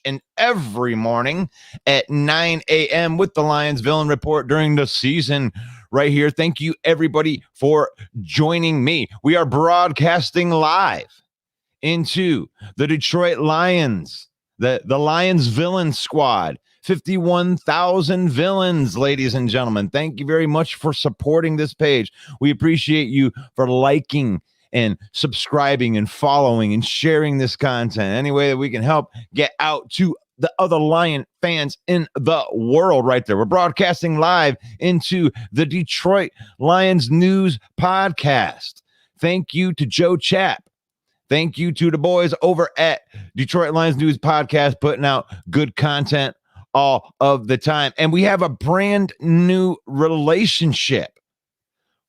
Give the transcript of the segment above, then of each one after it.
and every morning at 9 a.m. with the Lions Villain Report during the season right here. Thank you, everybody, for joining me. We are broadcasting live into the Detroit Lions, the Lions Villain Squad. 51,000 villains, ladies and gentlemen. Thank you very much for supporting this page. We appreciate you for liking and subscribing and following and sharing this content. Any way that we can help get out to the other Lion fans in the world right there. We're broadcasting live into the Detroit Lions News Podcast. Thank you to Joe Chapp. Thank you to the boys over at Detroit Lions News Podcast, putting out good content all of the time. And we have a brand new relationship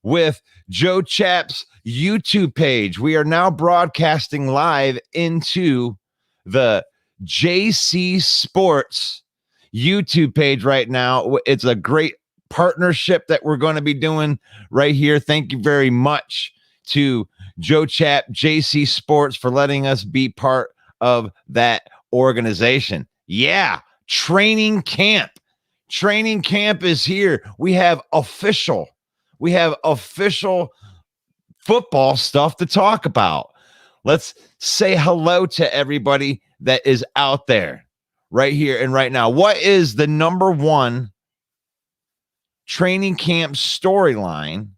with Joe Chapp's YouTube page. We are now broadcasting live into the JC Sports YouTube page right now. It's a great partnership that we're going to be doing right here. Thank you very much to Joe Chapp, JC Sports, for letting us be part of that organization. Yeah, training camp. Training camp is here. We have official football stuff to talk about. Let's say hello to everybody that is out there right here and right now. What is the number one training camp storyline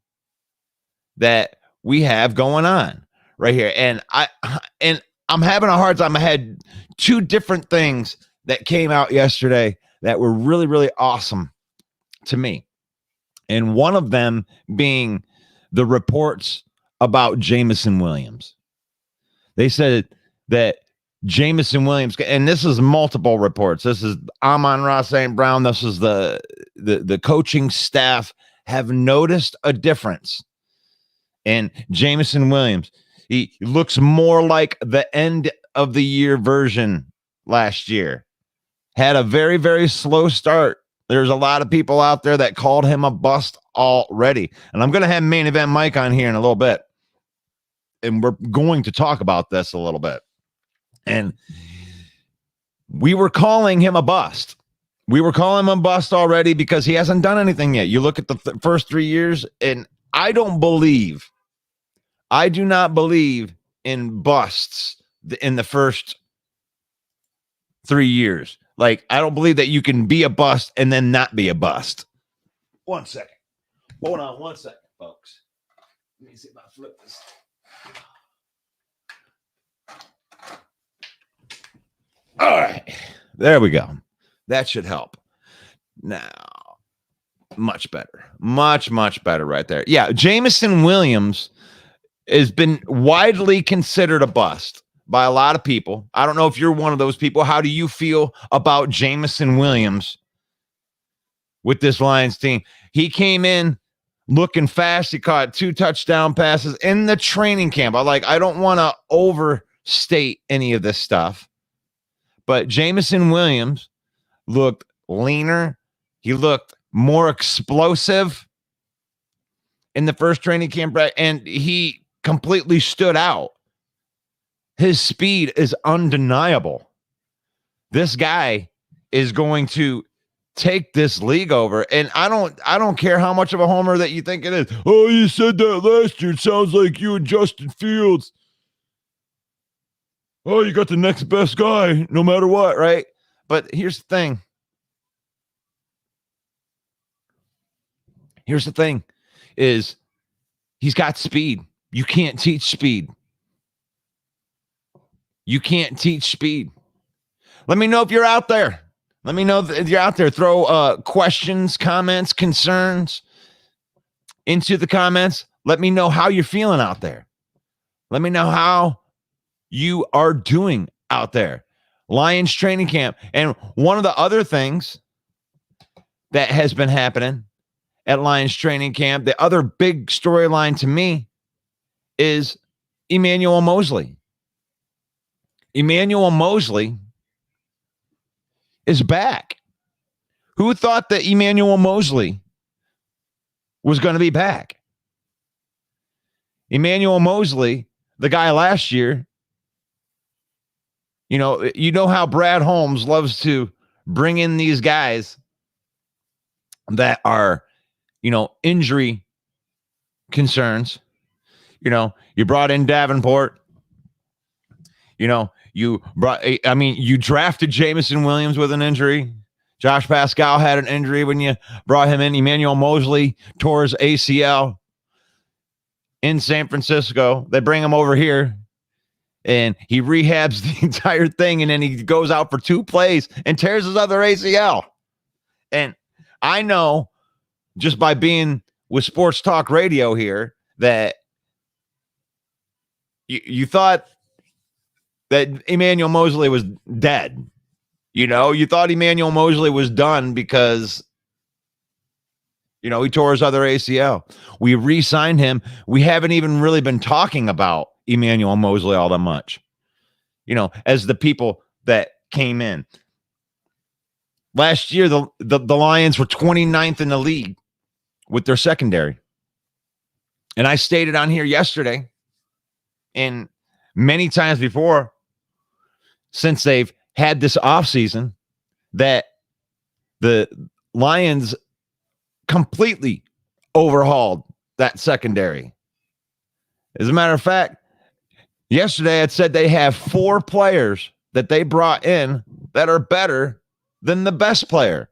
that we have going on right here? And I'm having a hard time. I had two different things that came out yesterday that were really, really awesome to me. And one of them being the reports about Jameson Williams. They said that Jameson Williams, and this is multiple reports. This is Amon-Ra St. Brown. This is the coaching staff have noticed a difference in Jameson Williams. He looks more like the end of the year version last year. Had a very, very slow start. There's a lot of people out there that called him a bust already. And I'm going to have Main Event Mike on here in a little bit. And we're going to talk about this a little bit. And we were calling him a bust. We were calling him a bust already because he hasn't done anything yet. You look at the first 3 years, and I do not believe in busts in the first 3 years. Like, I don't believe that you can be a bust and then not be a bust. 1 second. Hold on 1 second, folks. Let me see if I flip this. All right. There we go. That should help. Now, much better. Much, much better right there. Yeah, Jameson Williams has been widely considered a bust by a lot of people. I don't know if you're one of those people. How do you feel about Jameson Williams with this Lions team? He came in looking fast. He caught 2 touchdown passes in the training camp. I don't want to overstate any of this stuff, but Jameson Williams looked leaner. He looked more explosive in the first training camp, and he completely stood out. His speed is undeniable. This guy is going to take this league over. And I don't care how much of a homer that you think it is. Oh, you said that last year. It sounds like you and Justin Fields. Oh, you got the next best guy, no matter what, right? But here's the thing. Is he's got speed. You can't teach speed. You can't teach speed. Let me know if you're out there. Let me know if you're out there. Throw questions, comments, concerns into the comments. Let me know how you're feeling out there. Let me know how you are doing out there. Lions training camp. And one of the other things that has been happening at Lions training camp, the other big storyline to me is Emmanuel Moseley. Emmanuel Moseley is back. Who thought that Emmanuel Moseley was going to be back? Emmanuel Moseley, the guy last year You know how Brad Holmes loves to bring in these guys that are, injury concerns. You brought in Davenport. You drafted Jamison Williams with an injury. Josh Pascal had an injury when you brought him in. Emmanuel Mosley tore his ACL in San Francisco. They bring him over here, and he rehabs the entire thing, and then he goes out for 2 plays and tears his other ACL. And I know, just by being with Sports Talk Radio here, that you thought that Emmanuel Mosley was dead. You thought Emmanuel Mosley was done because, he tore his other ACL. We re-signed him. We haven't even really been talking about Emmanuel Mosley all that much, as the people that came in. Last year, the Lions were 29th in the league with their secondary. And I stated on here yesterday, and many times before, since they've had this offseason, that the Lions completely overhauled that secondary. As a matter of fact, yesterday I said they have 4 players that they brought in that are better than the best player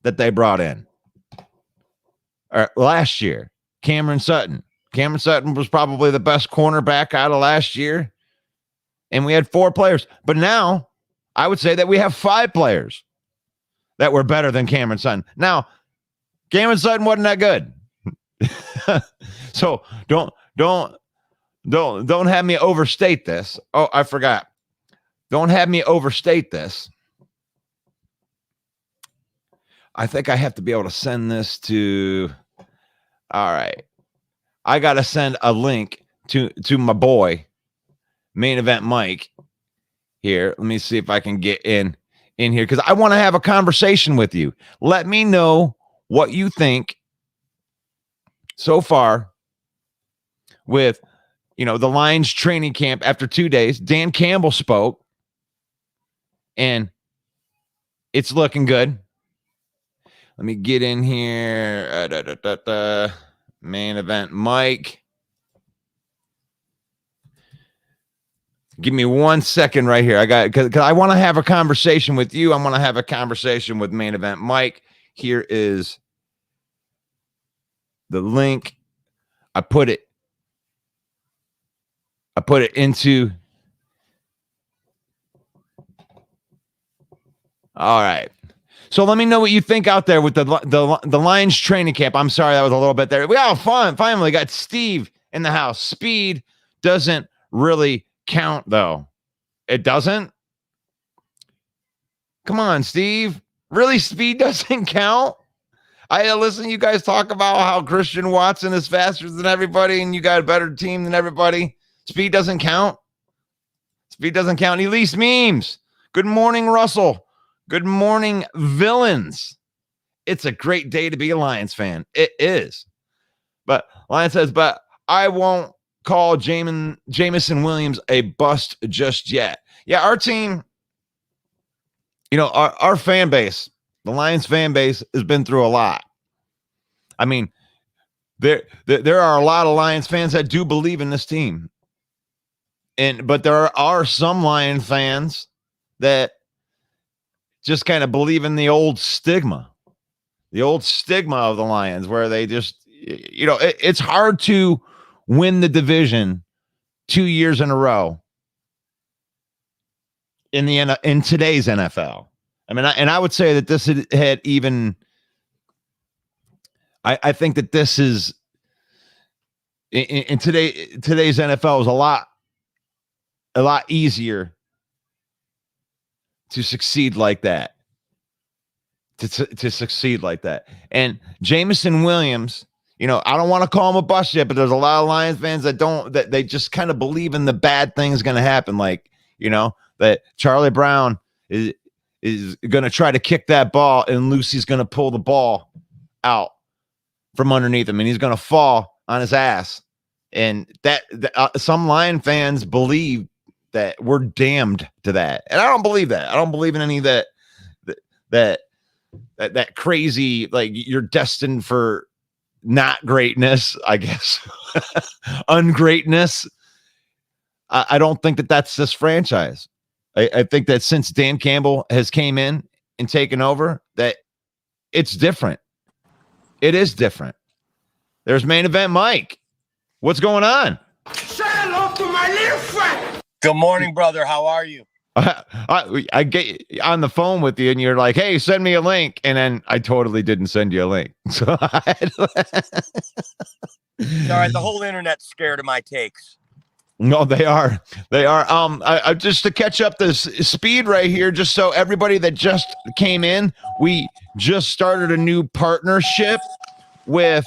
that they brought in last year, Cameron Sutton. Cameron Sutton was probably the best cornerback out of last year, and we had 4 players. But now I would say that we have 5 players that were better than Cameron Sutton. Now, Cameron Sutton wasn't that good. So don't have me overstate this. Oh, I forgot. Don't have me overstate this. I think I have to be able to send this to. All right. I got to send a link to my boy, Main Event Mike, here. Let me see if I can get in here, because I want to have a conversation with you. Let me know what you think so far with, the Lions training camp after 2 days. Dan Campbell spoke, and it's looking good. Let me get in here. Main Event Mike. Give me 1 second right here. Because I want to have a conversation with you. I want to have a conversation with Main Event Mike. Here is the link. I put it into. All right. So let me know what you think out there with the Lions training camp. I'm sorry, that was a little bit there. We got fun. Finally got Steve in the house. Speed doesn't really count, though. It doesn't? Come on, Steve. Really, speed doesn't count? I listen to you guys talk about how Christian Watson is faster than everybody and you got a better team than everybody. Speed doesn't count? Speed doesn't count. Elise Memes. Good morning, Russell. Good morning, villains. It's a great day to be a Lions fan. It is. But Lions says, but I won't call Jamison Williams a bust just yet. Yeah, our team, our fan base, the Lions fan base, has been through a lot. I mean, there are a lot of Lions fans that do believe in this team. But there are some Lion fans that just kind of believe in the old stigma of the Lions, where they just, it's hard to win the division 2 years in a row in today's NFL. I mean, I would say that this had even, I think that this is in today's NFL is a lot easier to succeed like that. To succeed like that. And Jamison Williams, I don't want to call him a bust yet, but there's a lot of Lions fans that they just kind of believe in the bad things going to happen. Like, that Charlie Brown is going to try to kick that ball and Lucy's going to pull the ball out from underneath him and he's going to fall on his ass. And that some Lion fans believe that we're damned to that. And I don't believe that. I don't believe in any of that crazy, like you're destined for not greatness, I guess. Ungreatness. I don't think that that's this franchise. I think that since Dan Campbell has came in and taken over, that it's different. It is different. There's main event Mike. What's going on? Say hello to my little friend. Good morning, brother. How are you? I get on the phone with you and you're like, hey, send me a link. And then I totally didn't send you a link. So It's all right. The whole internet's scared of my takes. No, they are. They are. I just to catch up this speed right here, just so everybody that just came in, we just started a new partnership with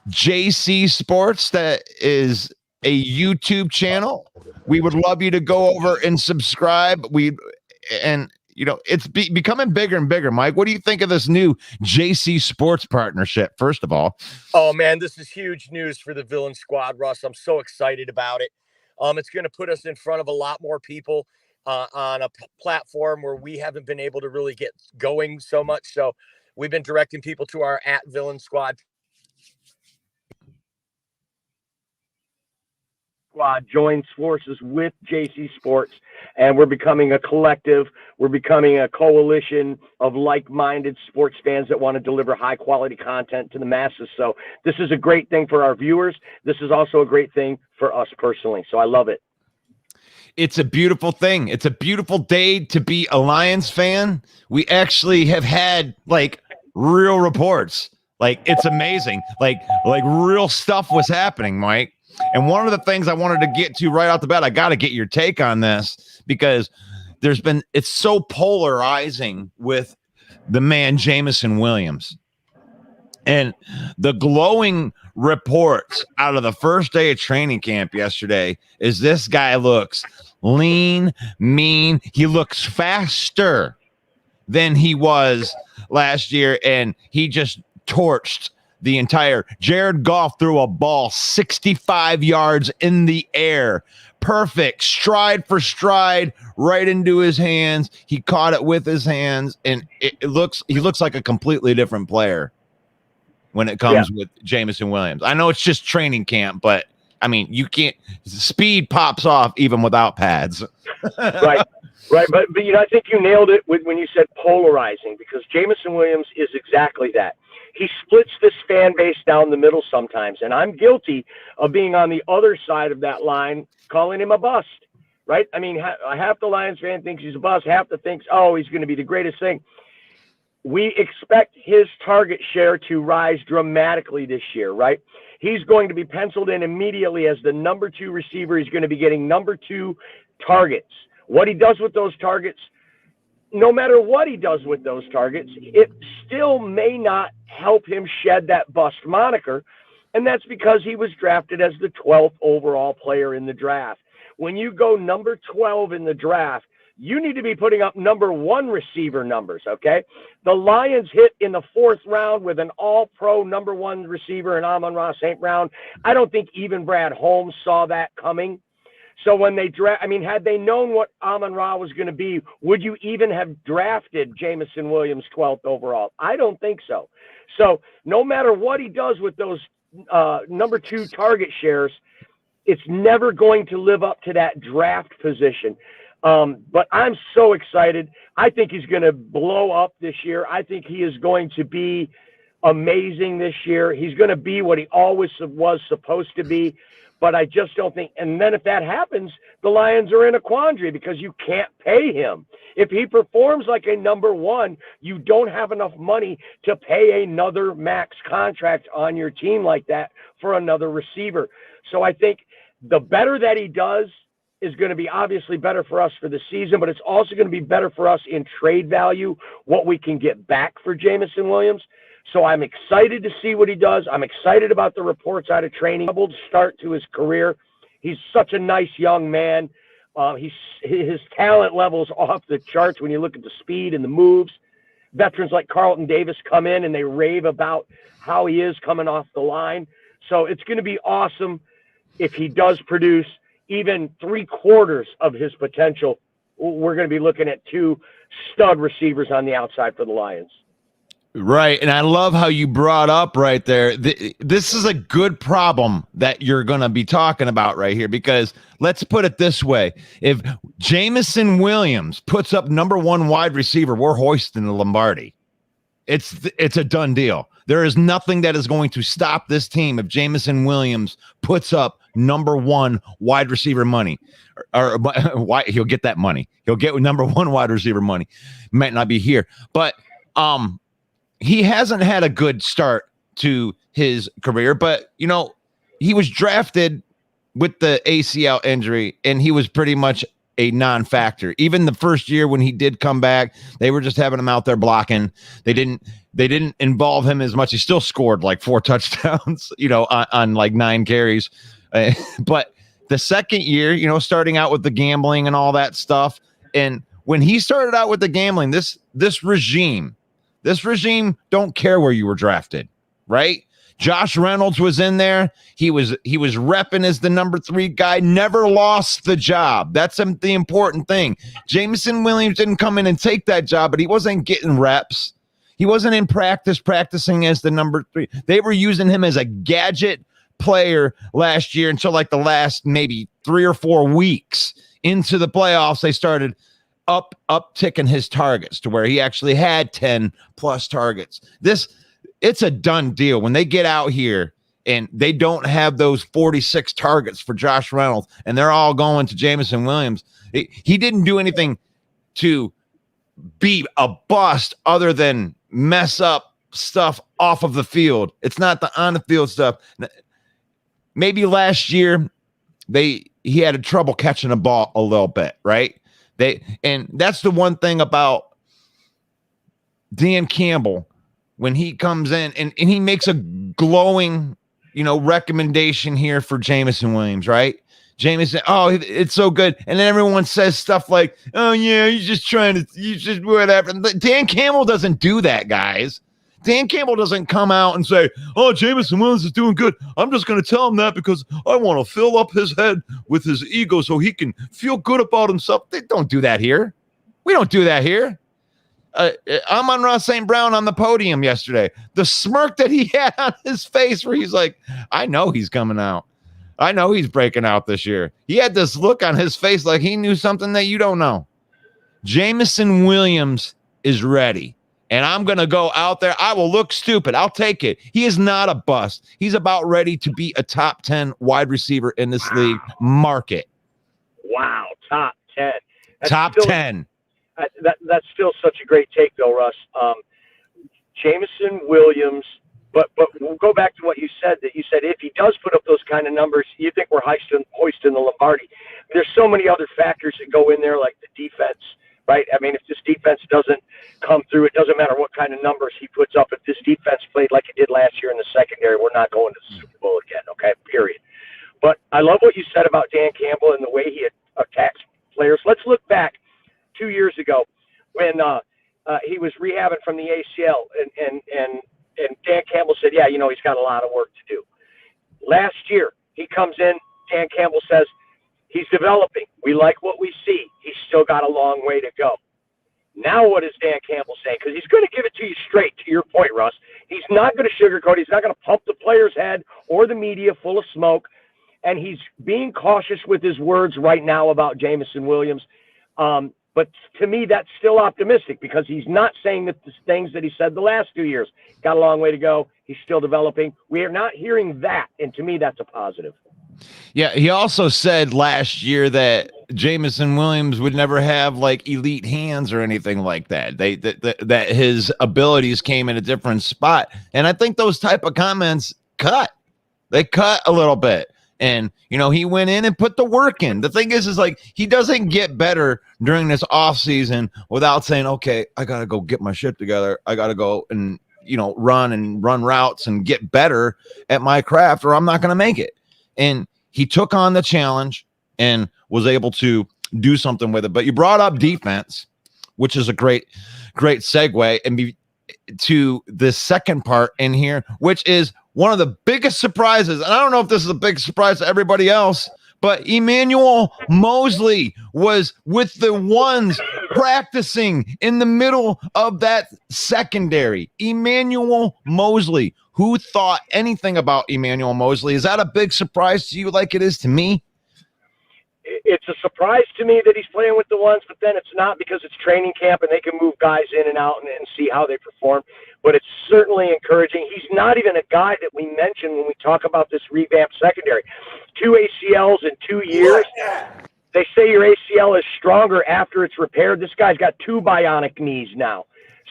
JC Sports. That is a YouTube channel. We would love you to go over and subscribe. It's becoming bigger and bigger. Mike, what do you think of this new JC Sports partnership? First of all, oh man, this is huge news for the Villain Squad, Russ. I'm so excited about it. It's going to put us in front of a lot more people on a platform where we haven't been able to really get going so much. So we've been directing people to our @Villain Squad joins forces with JC Sports, and we're becoming a collective. We're becoming a coalition of like-minded sports fans that want to deliver high-quality content to the masses. So this is a great thing for our viewers. This is also a great thing for us personally. So I love it. It's a beautiful thing. It's a beautiful day to be a Lions fan. We actually have had like real reports. Like it's amazing. Like real stuff was happening, Mike. And one of the things I wanted to get to right off the bat, I got to get your take on this because it's so polarizing with the man Jameson Williams. And the glowing reports out of the first day of training camp yesterday is this guy looks lean, mean. He looks faster than he was last year, and he just torched the entire. Jared Goff threw a ball 65 yards in the air. Perfect, stride for stride, right into his hands. He caught it with his hands, and he looks like a completely different player when it comes with Jameson Williams. I know it's just training camp, but I mean, you can't. Speed pops off even without pads. Right. But I think you nailed it when you said polarizing, because Jameson Williams is exactly that. He splits this fan base down the middle sometimes, and I'm guilty of being on the other side of that line, calling him a bust, right? I mean, half the Lions fan thinks he's a bust, half the thinks, oh, he's going to be the greatest thing. We expect his target share to rise dramatically this year, right? He's going to be penciled in immediately as the number 2 receiver. He's going to be getting number 2 targets. What he does with those targets, no matter what he does with those targets, it still may not help him shed that bust moniker, and that's because he was drafted as the 12th overall player in the draft. When you go number 12 in the draft, you need to be putting up number 1 receiver numbers, okay? The Lions hit in the 4th round with an all-pro number 1 receiver in Amon-Ra St. Brown. I don't think even Brad Holmes saw that coming. So when they had they known what Amon-Ra was going to be, would you even have drafted Jameson Williams 12th overall? I don't think so. So no matter what he does with those number 2 target shares, it's never going to live up to that draft position. But I'm so excited. I think he's going to blow up this year. I think he is going to be amazing this year. He's going to be what he always was supposed to be. But I just don't think, and then if that happens, the Lions are in a quandary because you can't pay him. If he performs like a number 1, you don't have enough money to pay another max contract on your team like that for another receiver. So I think the better that he does is going to be obviously better for us for the season, but it's also going to be better for us in trade value, what we can get back for Jameson Williams. So I'm excited to see what he does. I'm excited about the reports out of training. Double start to his career. He's such a nice young man. His talent level's off the charts when you look at the speed and the moves. Veterans like Carlton Davis come in and they rave about how he is coming off the line. So it's going to be awesome if he does produce. even 3/4 of his potential, we're going to be looking at 2 stud receivers on the outside for the Lions. Right. And I love how you brought up right there. This is a good problem that you're going to be talking about right here, because let's put it this way. If Jameson Williams puts up number 1 wide receiver, we're hoisting the Lombardi. It's a done deal. There is nothing that is going to stop this team if Jameson Williams puts up number 1 wide receiver money. Or why he'll get that money. He'll get number 1 wide receiver money. Might not be here, but he hasn't had a good start to his career, but he was drafted with the ACL injury, and he was pretty much a non-factor. Even the first year when he did come back, they were just having him out there blocking. They didn't involve him as much. He still scored like 4 touchdowns, on like 9 carries. But the second year, starting out with the gambling and all that stuff, and when he started out with the gambling, this regime don't care where you were drafted, right? Josh Reynolds was in there. He was repping as the number 3 guy, never lost the job. That's the important thing. Jameson Williams didn't come in and take that job, but he wasn't getting reps. He wasn't in practicing as the number 3. They were using him as a gadget player last year until like the last maybe 3 or 4 weeks into the playoffs. They started upticking his targets to where he actually had 10 plus targets. It's a done deal when they get out here and they don't have those 46 targets for Josh Reynolds and they're all going to Jameson Williams. He didn't do anything to be a bust other than mess up stuff off of the field. It's not the on the field stuff. Maybe last year he had trouble catching a ball a little bit, right? And that's the one thing about Dan Campbell when he comes in and he makes a glowing, recommendation here for Jameson Williams, right? Jameson, oh, it's so good. And then everyone says stuff like, oh, yeah, you just whatever. Dan Campbell doesn't do that, guys. Dan Campbell doesn't come out and say, oh, Jameson Williams is doing good. I'm just going to tell him that because I want to fill up his head with his ego so he can feel good about himself. They don't do that here. We don't do that here. Amon-Ra St. Brown on the podium yesterday. The smirk that he had on his face where he's like, I know he's coming out. I know he's breaking out this year. He had this look on his face like he knew something that you don't know. Jameson Williams is ready. And I'm going to go out there. I will look stupid. I'll take it. He is not a bust. He's about ready to be a top 10 wide receiver in this league market. Wow, top 10. Top 10. That's still such a great take, though, Russ. Jameson Williams, but we'll go back to what you said, that you said if he does put up those kind of numbers, you think we're hoisting the Lombardi. There's so many other factors that go in there, like the defense, right? I mean, if this defense doesn't come through, it doesn't matter what kind of numbers he puts up. If this defense played like it did last year in the secondary, we're not going to the Super Bowl again, okay, period. But I love what you said about Dan Campbell and the way he attacks players. Let's look back 2 years ago when he was rehabbing from the ACL, and Dan Campbell said, yeah, he's got a lot of work to do. Last year, he comes in, Dan Campbell says, he's developing. We like what we see. He's still got a long way to go. Now what is Dan Campbell saying? Because he's going to give it to you straight, to your point, Russ. He's not going to sugarcoat. He's not going to pump the player's head or the media full of smoke. And he's being cautious with his words right now about Jameson Williams. But to me, that's still optimistic because he's not saying the things that he said the last 2 years. Got a long way to go. He's still developing. We are not hearing that. And to me, that's a positive. Yeah, he also said last year that Jameson Williams would never have like elite hands or anything like that. That his abilities came in a different spot. And I think those type of comments They cut a little bit. And, he went in and put the work in. The thing is like he doesn't get better during this off season without saying, okay, I got to go get my shit together. I got to go and, run routes and get better at my craft or I'm not going to make it. And he took on the challenge and was able to do something with it. But you brought up defense, which is a great segue and to the second part in here, which is one of the biggest surprises. And I don't know if this is a big surprise to everybody else, but Emmanuel Mosley was with the ones practicing in the middle of that secondary. Emmanuel Mosley. Who thought anything about Emmanuel Mosley? Is that a big surprise to you like it is to me? It's a surprise to me that he's playing with the ones, but then it's not because it's training camp and they can move guys in and out and see how they perform. But it's certainly encouraging. He's not even a guy that we mention when we talk about this revamped secondary. 2 ACLs in 2 years. They say your ACL is stronger after it's repaired. This guy's got 2 bionic knees now.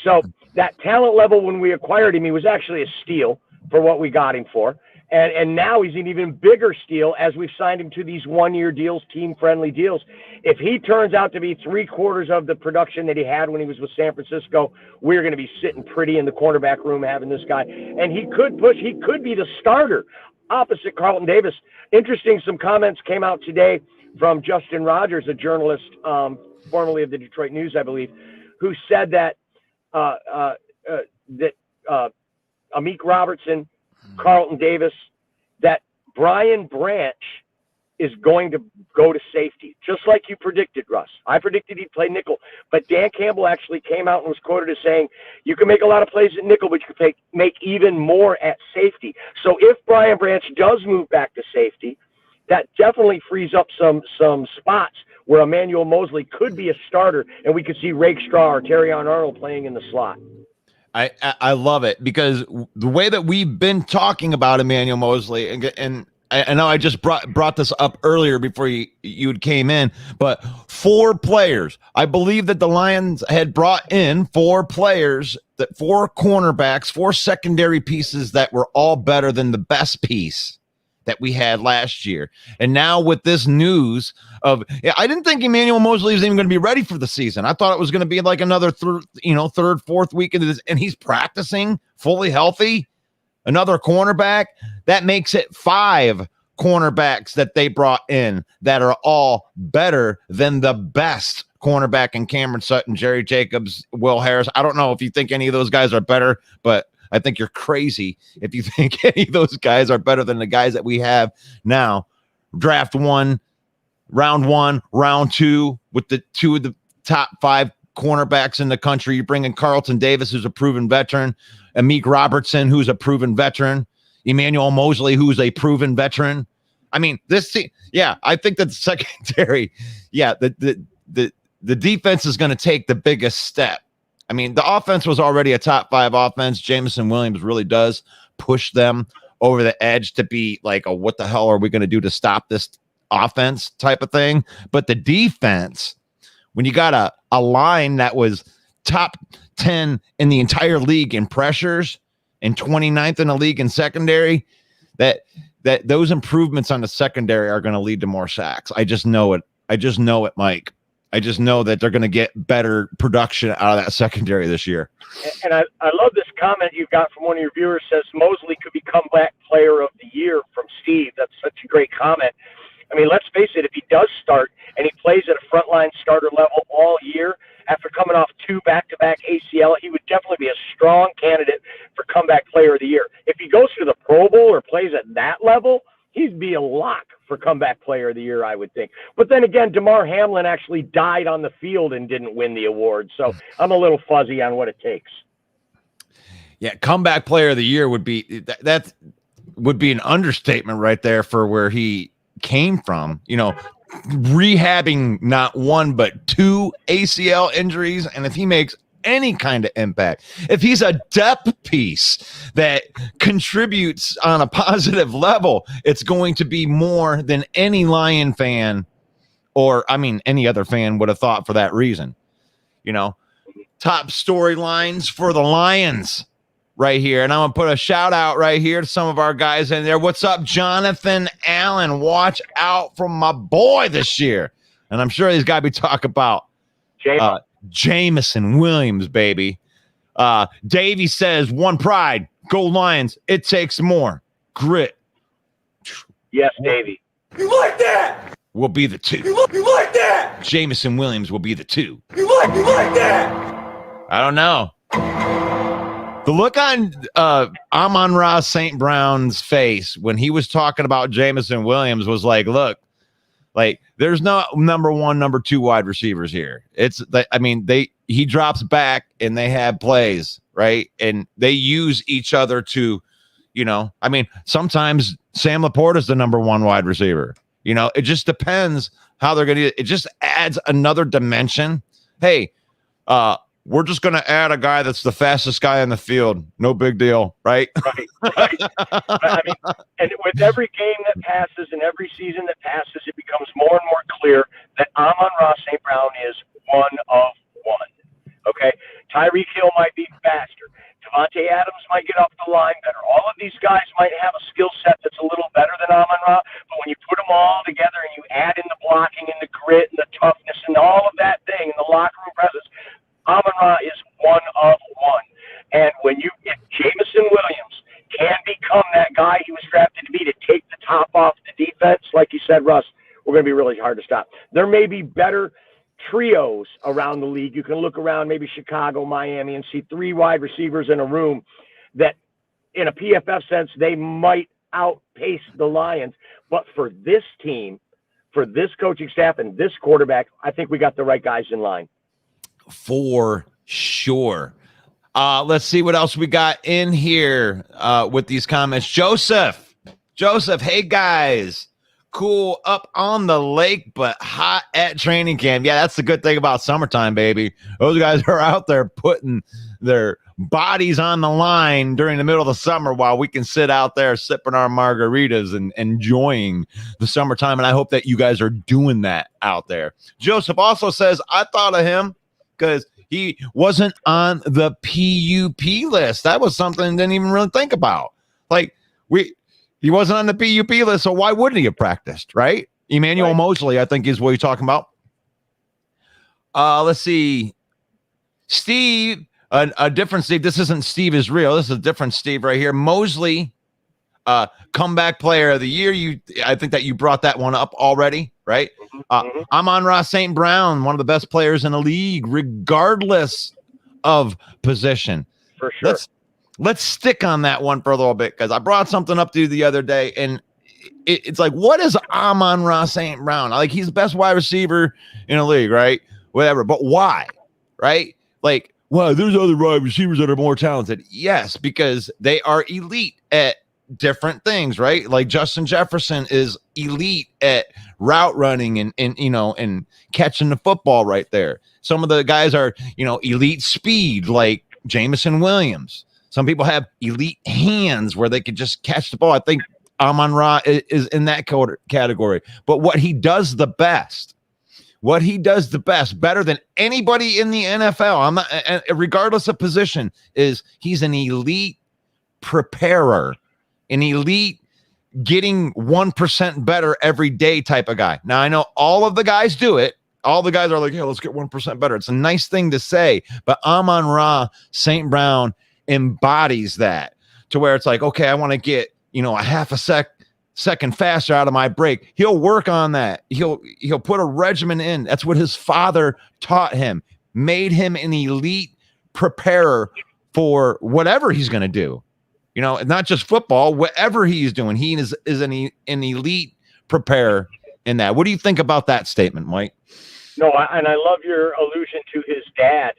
So that talent level when we acquired him, he was actually a steal for what we got him for. And now he's an even bigger steal as we've signed him to these 1-year deals, team-friendly deals. If he turns out to be 3/4 of the production that he had when he was with San Francisco, we're going to be sitting pretty in the cornerback room having this guy. And he could be the starter opposite Carlton Davis. Interesting, some comments came out today from Justin Rogers, a journalist formerly of the Detroit News, I believe, who said that Amik Robertson, Carlton Davis, that Brian Branch is going to go to safety, just like you predicted, Russ. I predicted he'd play nickel, but Dan Campbell actually came out and was quoted as saying, you can make a lot of plays at nickel, but you can make even more at safety. So if Brian Branch does move back to safety, that definitely frees up some spots where Emmanuel Mosley could be a starter, and we could see Rakestraw or Terrion Arnold playing in the slot. I love it because the way that we've been talking about Emmanuel Mosley, and I know I just brought this up earlier before you came in, but 4 players. I believe that the Lions had brought in 4 players, 4 cornerbacks, 4 secondary pieces that were all better than the best piece that we had last year. And now with this news of, I didn't think Emmanuel Mosley was even going to be ready for the season. I thought it was going to be like another third, fourth week into this, and he's practicing fully healthy. Another cornerback. That makes it 5 cornerbacks that they brought in that are all better than the best cornerback in Cameron Sutton, Jerry Jacobs, Will Harris. I don't know if you think any of those guys are better, but I think you're crazy if you think any of those guys are better than the guys that we have now. Draft 1, round 1, round 2 with the 2 of the top 5 cornerbacks in the country. You bring in Carlton Davis, who's a proven veteran, Amik Robertson, who's a proven veteran, Emmanuel Mosley, who's a proven veteran. I mean, this team, I think that the secondary, the defense is going to take the biggest step. I mean, the offense was already a top 5 offense. Jameson Williams really does push them over the edge to be like, oh, what the hell are we going to do to stop this offense type of thing? But the defense, when you got a line that was top 10 in the entire league in pressures and 29th in the league in secondary, that those improvements on the secondary are going to lead to more sacks. I just know it. Mike. I just know that they're going to get better production out of that secondary this year. And I love this comment you got from one of your viewers, says Mosley could be comeback player of the year from Steve. That's such a great comment. I mean, let's face it, if he does start and he plays at a frontline starter level all year after coming off 2 back-to-back ACL, he would definitely be a strong candidate for comeback player of the year. If he goes to the Pro Bowl or plays at that level, he'd be a lock for comeback player of the year, I would think. But then again, DeMar Hamlin actually died on the field and didn't win the award. So I'm a little fuzzy on what it takes. Yeah, comeback player of the year would be that would be an understatement right there for where he came from. You know, rehabbing not 1 but 2 ACL injuries, and if he makes any kind of impact, if he's a depth piece that contributes on a positive level, it's going to be more than any Lion fan, or I mean any other fan would have thought for that reason. You know, top storylines for the Lions right here, and I'm gonna put a shout out right here to some of our guys in there. What's up, Jonathan Allen? Watch out for my boy this year, and I'm sure he's got to be talking about Jameson Williams, baby. Davey says, one pride, go Lions. It takes more grit. Yes, Davey. You like that? Will be the 2. You like that? Jameson Williams will be the 2. You like that? I don't know. The look on Amon-Ra St. Brown's face when he was talking about Jameson Williams was like, look, Like, there's no number one, number two wide receivers here. He drops back and they have plays, right? And they use each other to, sometimes Sam Laporta is the number one wide receiver. It just depends how they're going to. It just adds another dimension. Hey, we're just going to add a guy that's the fastest guy in the field. No big deal, right? Right. And with every game that passes and every season that passes, it becomes more and more clear that Amon-Ra St. Brown is one of one. Okay? Tyreek Hill might be faster. Devontae Adams might get off the line better. All of these guys might have a skill set that's a little better than Amon-Ra, but when you put them all together and you add in the blocking and the grit and the toughness and all of that thing and the locker room presence, Amon-Ra is one of one. And if Jameson Williams can become that guy he was drafted to be, to take the top off the defense, like you said, Russ, we're going to be really hard to stop. There may be better trios around the league. You can look around maybe Chicago, Miami, and see three wide receivers in a room that, in a PFF sense, they might outpace the Lions. But for this team, for this coaching staff and this quarterback, I think we got the right guys in line. For sure. Let's see what else we got in here with these comments. Joseph, hey guys, cool up on the lake, but hot at training camp. Yeah, that's the good thing about summertime, baby. Those guys are out there putting their bodies on the line during the middle of the summer while we can sit out there sipping our margaritas and enjoying the summertime. And I hope that you guys are doing that out there. Joseph also says, I thought of him because he wasn't on the PUP list. That was something I didn't even really think about. Like, he wasn't on the PUP list, so why wouldn't he have practiced, right? Emmanuel Mosley, I think, is what you're talking about. Let's see. Steve, a different Steve. This isn't Steve is real. This is a different Steve right here. Mosley, comeback player of the year. I think that you brought that one up already, right? Amon-Ra St. Brown, one of the best players in the league, regardless of position. For sure. Let's stick on that one for a little bit, because I brought something up to you the other day, and it's like, what is Amon-Ra St. Brown? Like, he's the best wide receiver in the league, right? Whatever. But why? Right? Like, well, there's other wide receivers that are more talented. Yes, because they are elite at different things, right? Like Justin Jefferson is elite at route running and catching the football right there. Some of the guys are, elite speed, like Jameson Williams. Some people have elite hands where they could just catch the ball. I think Amon-Ra is in that category. But what he does the best, better than anybody in the NFL, regardless of position, is he's an elite preparer, an elite getting 1% better every day type of guy. Now, I know all of the guys do it. All the guys are like, yeah, let's get 1% better. It's a nice thing to say, but Amon-Ra St. Brown embodies that, to where it's like, okay, I want to get, a half a second faster out of my break. He'll work on that. He'll put a regimen in. That's what his father taught him, made him an elite preparer for whatever he's going to do. Not just football, whatever he's doing, he is an elite preparer in that. What do you think about that statement, Mike? No, and I love your allusion to his dad,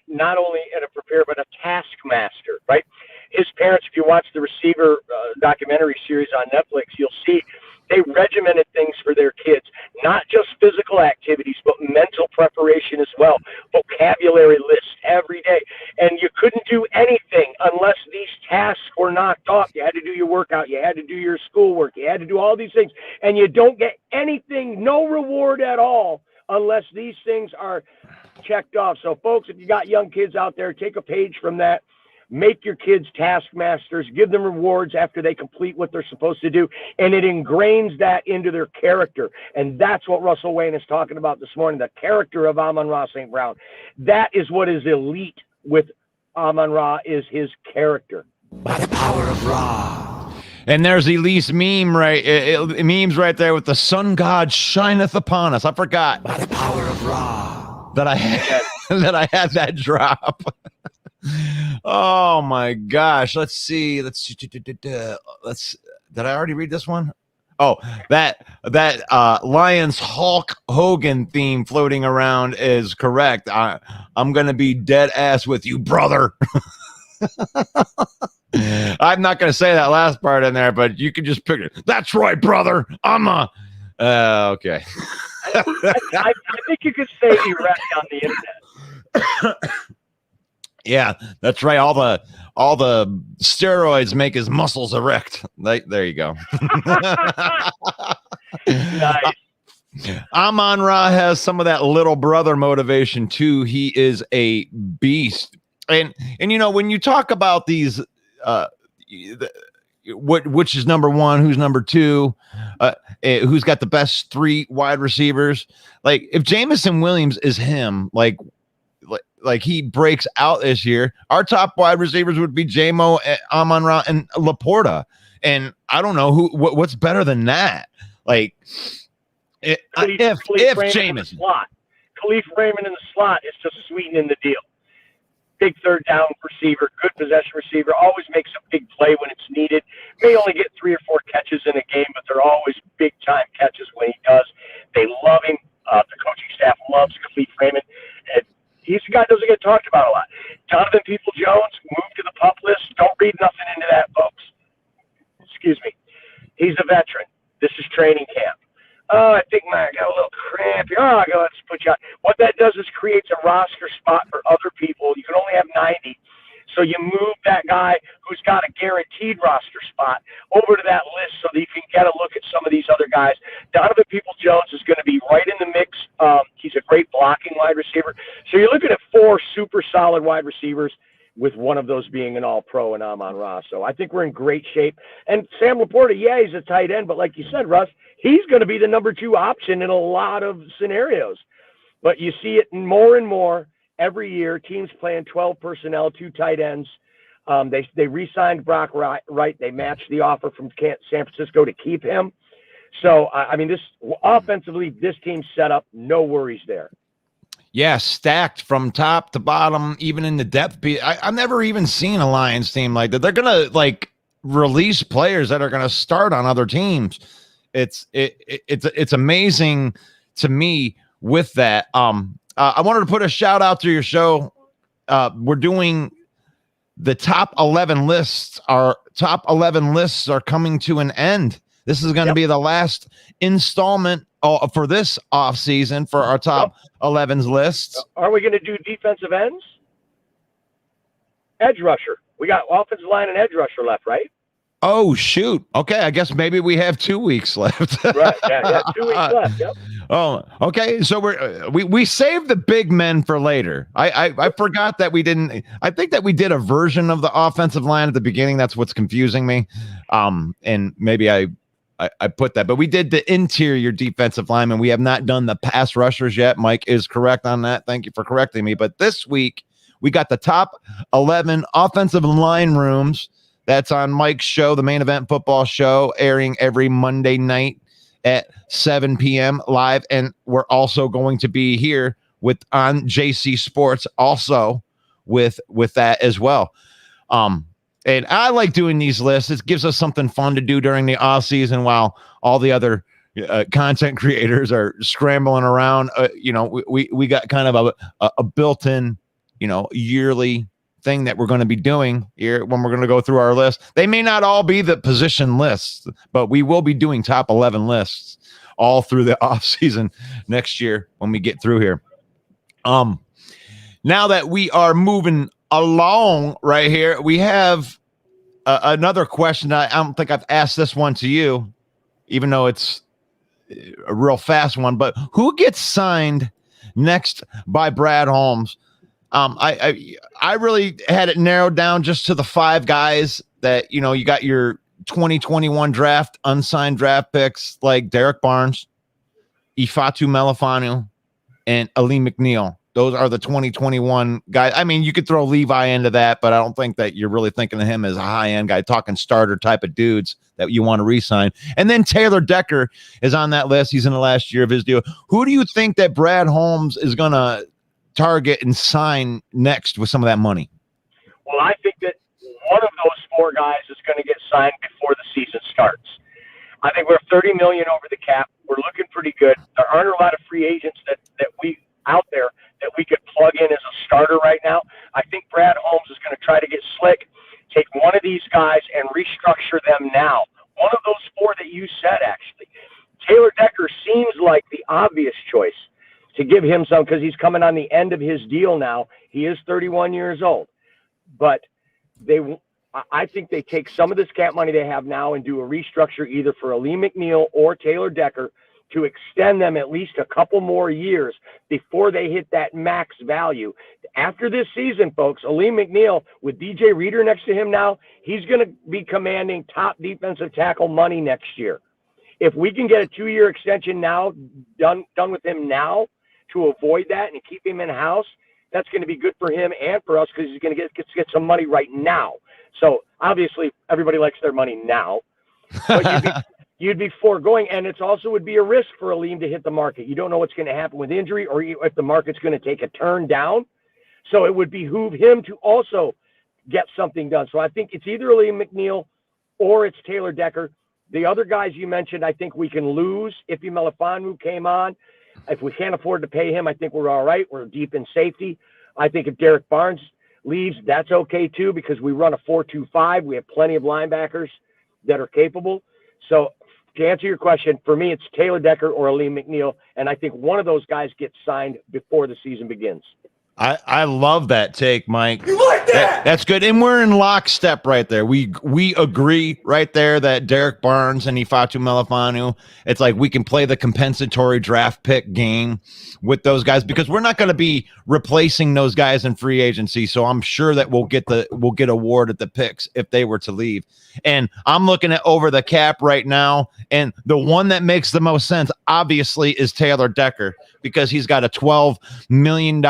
not only a preparer, but a taskmaster, right? His parents, if you watch the Receiver documentary series on Netflix, you'll see they regimented things for their kids, not just physical activities, but mental preparation as well, vocabulary lists every day. And you couldn't do anything unless these tasks were knocked off. You had to do your workout. You had to do your schoolwork. You had to do all these things. And you don't get anything, no reward at all, unless these things are checked off. So, folks, if you got young kids out there, take a page from that. Make your kids taskmasters, give them rewards after they complete what they're supposed to do, and it ingrains that into their character. And that's what Russell Wayne is talking about this morning, the character of Amon-Ra St. Brown. That is what is elite with Amon-Ra, is his character. By the power of Ra. And there's Elise meme memes right there with the sun god shineth upon us. I forgot. By the power of Ra. That I had that drop. Oh my gosh. Let's see. Did I already read this one? Oh, that Lions Hulk Hogan theme floating around is correct. I'm gonna be dead ass with you, brother. I'm not gonna say that last part in there, but you can just pick it. That's right, brother. I'm a. Okay. I think you could say erect on the internet. Yeah, that's right. All the steroids make his muscles erect. There you go. Nice. Amon Ra has some of that little brother motivation too. He is a beast, and when you talk about these, which is number one, who's number two, who's got the best three wide receivers? Like if Jamison Williams is him, like he breaks out this year, our top wide receivers would be J-Mo, Amon Ra, and Laporta, and I don't know what's better than that. Like. If Jameson, Khalif Raymond in the slot is just sweetening the deal. Big third down receiver, good possession receiver, always makes a big play when it's needed. May only get 3 or 4 catches in a game, but they're always big time catches when he does. They love him. The coaching staff loves Khalif Raymond. And he's a guy that doesn't get talked about a lot. Donovan Peoples-Jones moved to the PUP list. Don't read nothing into that, folks. Excuse me. He's a veteran. This is training camp. Oh, I think I got a little cramp here. Oh, I go, let's put you on. What that does is creates a roster spot for other people. You can only have 90. So you move that guy who's got a guaranteed roster spot over to that list so that you can get a look at some of these other guys. Donovan Peoples-Jones is going to be right in the mix. He's a great blocking wide receiver. So you're looking at 4 super solid wide receivers, with one of those being an all-pro and Amon Ra. So I think we're in great shape. And Sam Laporta, yeah, he's a tight end, but like you said, Russ, he's going to be the number 2 option in a lot of scenarios. But you see it more and more every year, teams playing 12 personnel, 2 tight ends. They re-signed Brock Wright. They matched the offer from San Francisco to keep him. So, I mean, this offensively, this team's set up, no worries there. Yeah, stacked from top to bottom, even in the depth. I've never even seen a Lions team like that. They're gonna release players that are gonna start on other teams. It's amazing to me with that. I wanted to put a shout out to your show. We're doing the top 11 lists. Our top 11 lists are coming to an end. This is going to be the last installment for this off season for our top 11's lists. Are we going to do defensive ends? Edge rusher. We got offensive line and edge rusher left, right? Oh, shoot. Okay, I guess maybe we have 2 weeks left. Right, yeah, 2 weeks left, yep. Oh, okay. So we saved the big men for later. I forgot that we didn't. I think that we did a version of the offensive line at the beginning. That's what's confusing me. And maybe I put that, but we did the interior defensive lineman. We have not done the pass rushers yet. Mike is correct on that. Thank you for correcting me. But this week we got the top 11 offensive line rooms. That's on Mike's show, the Main Event Football Show, airing every Monday night at 7 p.m. live. And we're also going to be here on JC Sports also with that as well. And I like doing these lists. It gives us something fun to do during the off season while all the other content creators are scrambling around. We got kind of a built-in, yearly thing that we're going to be doing here when we're going to go through our list. They may not all be the position lists, but we will be doing top 11 lists all through the off season next year when we get through here. Now that we are moving along right here, we have another question. I don't think I've asked this one to you, even though it's a real fast one, but who gets signed next by Brad Holmes? I really had it narrowed down just to the 5 guys that, you got your 2021 draft, unsigned draft picks like Derek Barnes, Ifeatu Melifonwu, and Ali McNeil. Those are the 2021 guys. I mean, you could throw Levi into that, but I don't think that you're really thinking of him as a high-end guy, talking starter type of dudes that you want to re-sign. And then Taylor Decker is on that list. He's in the last year of his deal. Who do you think that Brad Holmes is going to target and sign next with some of that money? Well, I think that one of those 4 guys is going to get signed before the season starts. I think we're 30 million over the cap. We're looking pretty good. There aren't a lot of free agents that we out there that we could plug in as a starter right now. I think Brad Holmes is going to try to get slick, take one of these guys and restructure them now. One of those four that you said, actually. Taylor Decker seems like the obvious choice to give him some because he's coming on the end of his deal now. He is 31 years old. But I think they take some of this cap money they have now and do a restructure either for Aleem McNeil or Taylor Decker to extend them at least a couple more years before they hit that max value. After this season, folks, Aleem McNeil with DJ Reader next to him now, he's going to be commanding top defensive tackle money next year. If we can get a 2-year extension now, done with him now to avoid that and keep him in-house, that's going to be good for him and for us because he's going to get some money right now. So obviously everybody likes their money now, but you'd be foregoing, and it's also would be a risk for Aleem to hit the market. You don't know what's going to happen with injury or if the market's going to take a turn down. So it would behoove him to also get something done. So I think it's either Aleem McNeil or it's Taylor Decker. The other guys you mentioned, I think we can lose. Ife Melifonwu came on. If we can't afford to pay him, I think we're all right. We're deep in safety. I think if Derek Barnes leaves, that's okay too, because we run a 4-2-5. We have plenty of linebackers that are capable. So to answer your question, for me, it's Taylor Decker or Aleem McNeil, and I think one of those guys gets signed before the season begins. I love that take, Mike. You like that? That's good. And we're in lockstep right there. We agree right there that Derek Barnes and Ifeatu Melifonwu, it's like we can play the compensatory draft pick game with those guys because we're not going to be replacing those guys in free agency. So I'm sure that we'll get awarded the picks if they were to leave. And I'm looking at over the cap right now, and the one that makes the most sense, obviously, is Taylor Decker because he's got a $12 million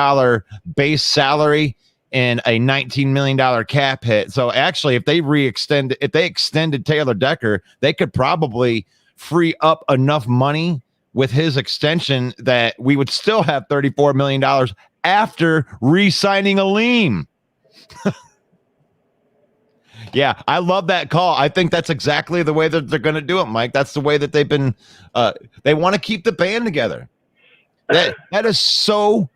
base salary and a $19 million cap hit. So actually, if they extended Taylor Decker, they could probably free up enough money with his extension that we would still have $34 million after re-signing Aleem. Yeah, I love that call. I think that's exactly the way that they're going to do it, Mike. That's the way that they've been. They want to keep the band together. That is so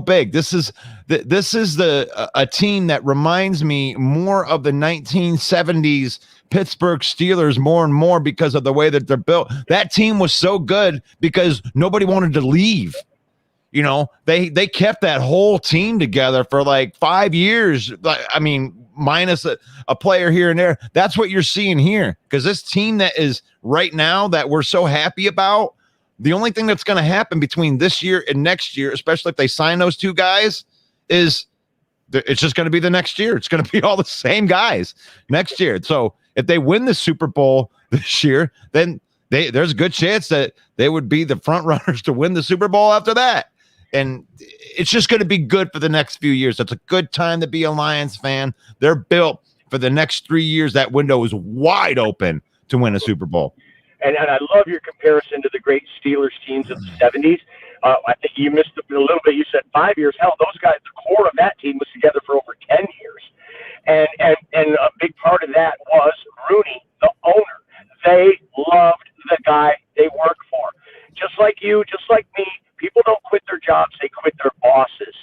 big. This is a team that reminds me more of the 1970s Pittsburgh Steelers more and more because of the way that they're built. That team was so good because nobody wanted to leave. You know, they kept that whole team together for like 5 years. I mean, minus a player here and there. That's what you're seeing here because this team that is right now that we're so happy about, the only thing that's going to happen between this year and next year, especially if they sign those two guys, is it's just going to be the next year. It's going to be all the same guys next year. So if they win the Super Bowl this year, then there's a good chance that they would be the front runners to win the Super Bowl after that. And it's just going to be good for the next few years. It's a good time to be a Lions fan. They're built for the next 3 years. That window is wide open to win a Super Bowl. And I love your comparison to the great Steelers teams of the 70s. I think you missed a little bit. You said 5 years. Hell, those guys, the core of that team was together for over 10 years. And a big part of that was Rooney, the owner. They loved the guy they work for. Just like you, just like me, people don't quit their jobs. They quit their bosses.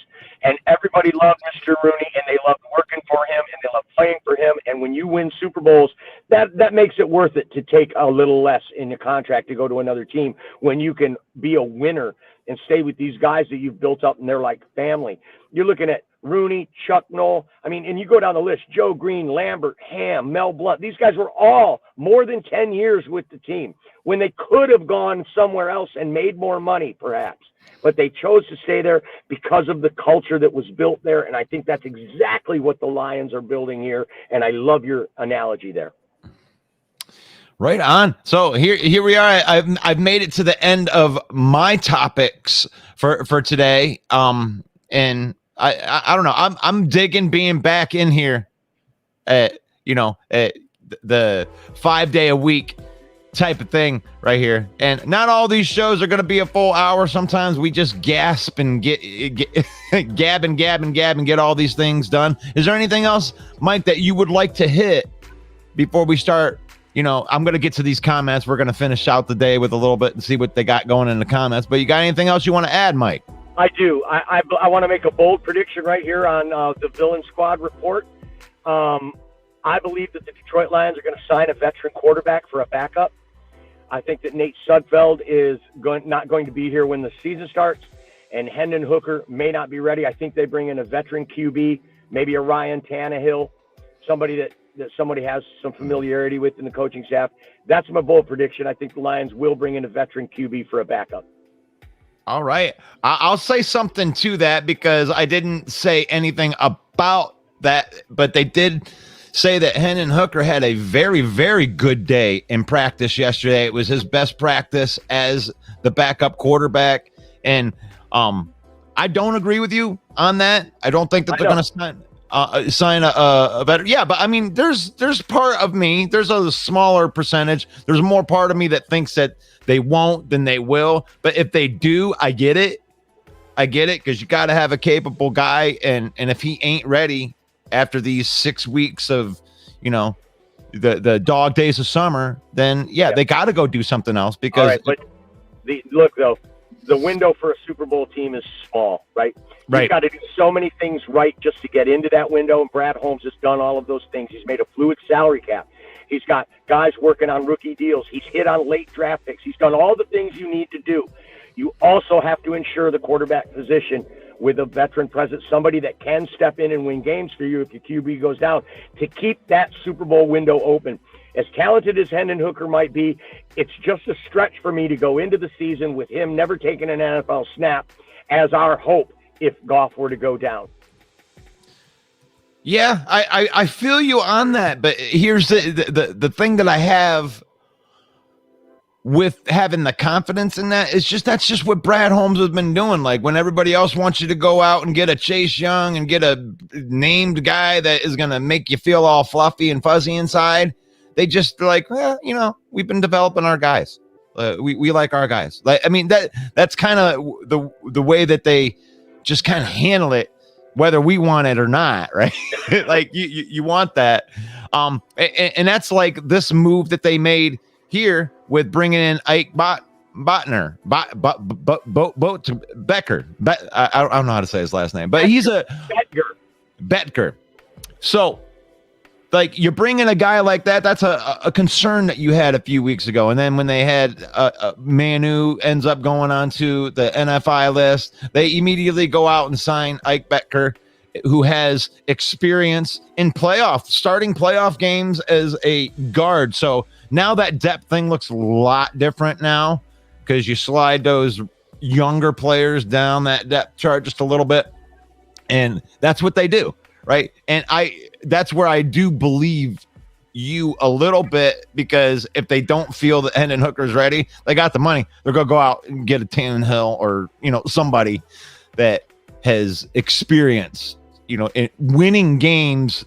And everybody loved Mr. Rooney, and they loved working for him, and they loved playing for him. And when you win Super Bowls, that makes it worth it to take a little less in your contract to go to another team when you can be a winner and stay with these guys that you've built up, and they're like family. You're looking at Rooney, Chuck Noll. I mean, and you go down the list, Joe Green, Lambert, Ham, Mel Blount. These guys were all more than 10 years with the team when they could have gone somewhere else and made more money, perhaps. But they chose to stay there because of the culture that was built there. And I think that's exactly what the Lions are building here. And I love your analogy there. Right on. So here we are. I've made it to the end of my topics for today. And I don't know. I'm digging being back in here at the 5 day a week type of thing right here. And not all these shows are going to be a full hour. Sometimes we just gasp and get gab and get all these things done. Is there anything else, Mike, that you would like to hit before we start I'm going to get to these comments. We're going to finish out the day with a little bit and see what they got going in the comments. But you got anything else you want to add, Mike? I do. I want to make a bold prediction right here on the Villain Squad report. I believe that the Detroit Lions are going to sign a veteran quarterback for a backup. I think that Nate Sudfeld is not going to be here when the season starts, and Hendon Hooker may not be ready. I think they bring in a veteran QB, maybe a Ryan Tannehill, somebody that somebody has some familiarity with in the coaching staff. That's my bold prediction. I think the Lions will bring in a veteran QB for a backup. All right. I'll say something to that because I didn't say anything about that, but they did say that Hendon Hooker had a very, very good day in practice yesterday. It was his best practice as the backup quarterback. And I don't agree with you on that. I don't think that they're going to sign a better. Yeah, but I mean, there's part of me, there's a smaller percentage. There's more part of me that thinks that they won't than they will. But if they do, I get it. Because you got to have a capable guy. And if he ain't ready after these 6 weeks of, the dog days of summer, then they got to go do something else because. All right, but look, though, the window for a Super Bowl team is small, right? You've got to do so many things right just to get into that window. And Brad Holmes has done all of those things. He's made a fluid salary cap. He's got guys working on rookie deals. He's hit on late draft picks. He's done all the things you need to do. You also have to ensure the quarterback position with a veteran presence, somebody that can step in and win games for you if your QB goes down, to keep that Super Bowl window open. As talented as Hendon Hooker might be, it's just a stretch for me to go into the season with him never taking an NFL snap as our hope if Goff were to go down. Yeah, I feel you on that, but here's the thing that I have with having the confidence in that is that's just what Brad Holmes has been doing. Like when everybody else wants you to go out and get a Chase Young and get a named guy that is going to make you feel all fluffy and fuzzy inside, they just like, well, we've been developing our guys. We like our guys. Like, I mean, that's kind of the way that they just kind of handle it, whether we want it or not, right? Like you want that. And that's like this move that they made here with bringing in Ike Becker. I don't know how to say his last name, but he's a Becker. So like you bring in a guy like that, that's a concern that you had a few weeks ago. And then when they had Manu ends up going on to the NFI list, they immediately go out and sign Ike Becker, who has experience in starting playoff games as a guard. So now that depth thing looks a lot different now because you slide those younger players down that depth chart just a little bit. And that's what they do. Right. And that's where I do believe you a little bit, because if they don't feel that Hendon Hooker's ready, they got the money. They're going to go out and get a Tannehill or, somebody that has experience, in winning games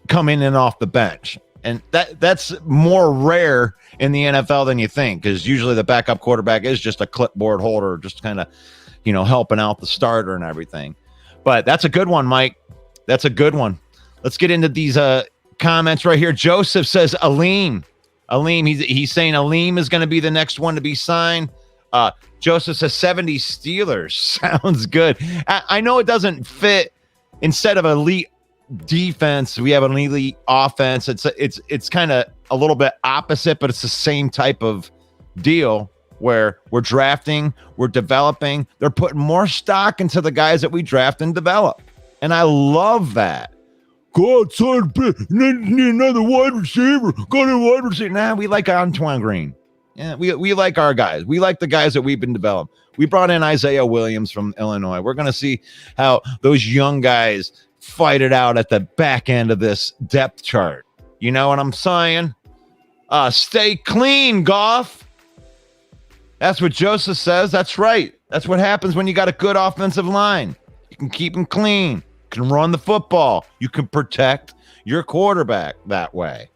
coming in off the bench. And that's more rare in the NFL than you think, because usually the backup quarterback is just a clipboard holder, just kind of, helping out the starter and everything. But that's a good one, Mike. That's a good one. Let's get into these comments right here. Joseph says Aleem. He's saying Aleem is going to be the next one to be signed. Joseph says 70 Steelers. Sounds good. I know it doesn't fit. Instead of elite defense, we have an elite offense. It's kind of a little bit opposite, but it's the same type of deal where we're drafting, we're developing. They're putting more stock into the guys that we draft and develop. And I love that. Go outside, need another wide receiver. Go to wide receiver. Nah, we like Antoine Green. Yeah, we like our guys. We like the guys that we've been developing. We brought in Isaiah Williams from Illinois. We're going to see how those young guys fight it out at the back end of this depth chart. You know what I'm saying? Stay clean, Goff. That's what Joseph says. That's right. That's what happens when you got a good offensive line. You can keep them clean. You can run the football. You can protect your quarterback that way.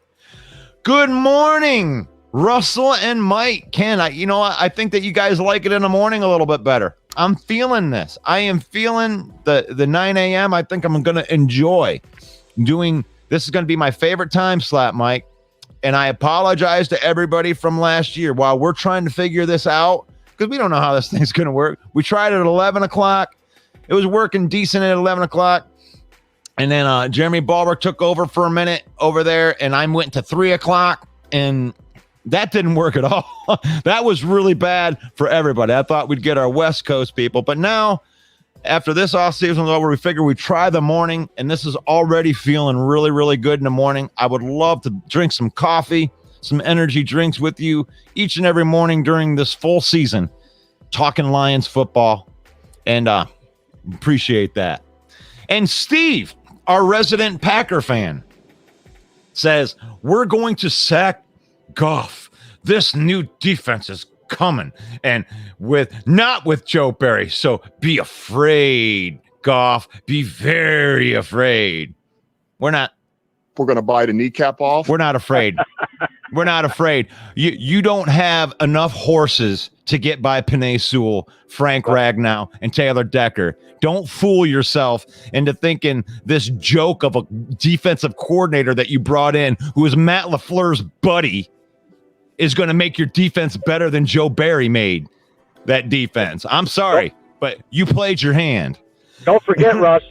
Good morning, Russell and Mike. Ken, I think that you guys like it in the morning a little bit better. I'm feeling this. I am feeling the 9 a.m. I think I'm going to enjoy doing. This is going to be my favorite time slot, Mike. and I apologize to everybody from last year while we're trying to figure this out, because we don't know how this thing's going to work. We tried it at 11 o'clock. It was working decent at 11 o'clock. And then Jeremy Ballberg took over for a minute over there, and I went to 3 o'clock, and that didn't work at all. That was really bad for everybody. I thought we'd get our West Coast people, but now after this off season is over, we figure we try the morning, and this is already feeling really, really good in the morning. I would love to drink some coffee, some energy drinks with you each and every morning during this full season, talking Lions football, and appreciate that. And Steve, our resident Packer fan, says, we're going to sack Goff. This new defense is coming, and not with Joe Barry. So be afraid, Goff. Be very afraid. We're not. We're going to bite a kneecap off. We're not afraid. We're not afraid. You don't have enough horses to get by Penei Sewell, Frank Ragnow, and Taylor Decker. Don't fool yourself into thinking this joke of a defensive coordinator that you brought in, who is Matt LaFleur's buddy, is going to make your defense better than Joe Barry made that defense. I'm sorry, but you played your hand. Don't forget, Russ.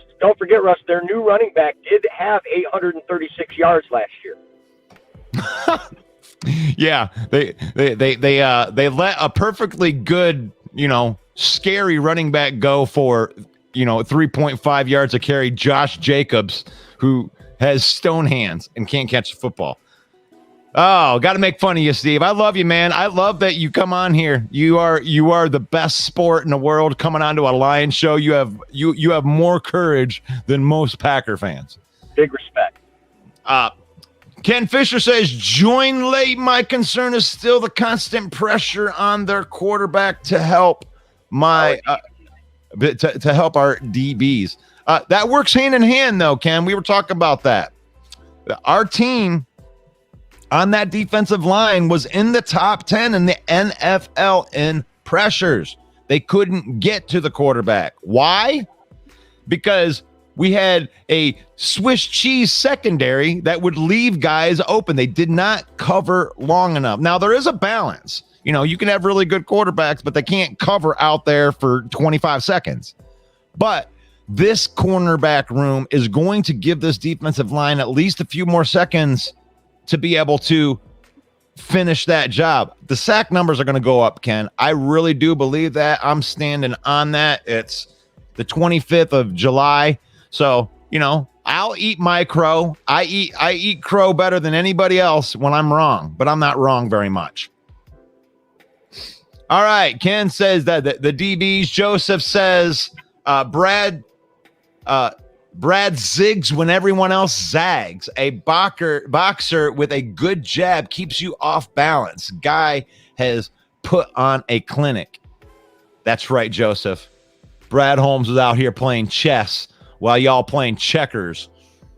Their new running back did have 836 yards last year. Yeah, they let a perfectly good, scary running back go for, 3.5 yards a carry. Josh Jacobs, who has stone hands and can't catch the football. Oh, got to make fun of you, Steve. I love you, man. I love that you come on here. You are the best sport in the world coming onto a Lions show. You have more courage than most Packer fans. Big respect. Ken Fisher says, join late. My concern is still the constant pressure on their quarterback to help to help our DBs. That works hand in hand, though, Ken. We were talking about that. Our team on that defensive line was in the top 10 in the NFL in pressures. They couldn't get to the quarterback. Why? Because we had a Swiss cheese secondary that would leave guys open. They did not cover long enough. Now, there is a balance. You can have really good quarterbacks, but they can't cover out there for 25 seconds. But this cornerback room is going to give this defensive line at least a few more seconds to be able to finish that job. The sack numbers are going to go up, Ken. I really do believe that. I'm standing on that. It's the 25th of July. So, I'll eat my crow. I eat crow better than anybody else when I'm wrong, but I'm not wrong very much. All right. Ken says that the DBs. Joseph says Brad zigs when everyone else zags. A boxer with a good jab keeps you off balance. Guy has put on a clinic. That's right, Joseph. Brad Holmes was out here playing chess while y'all playing checkers.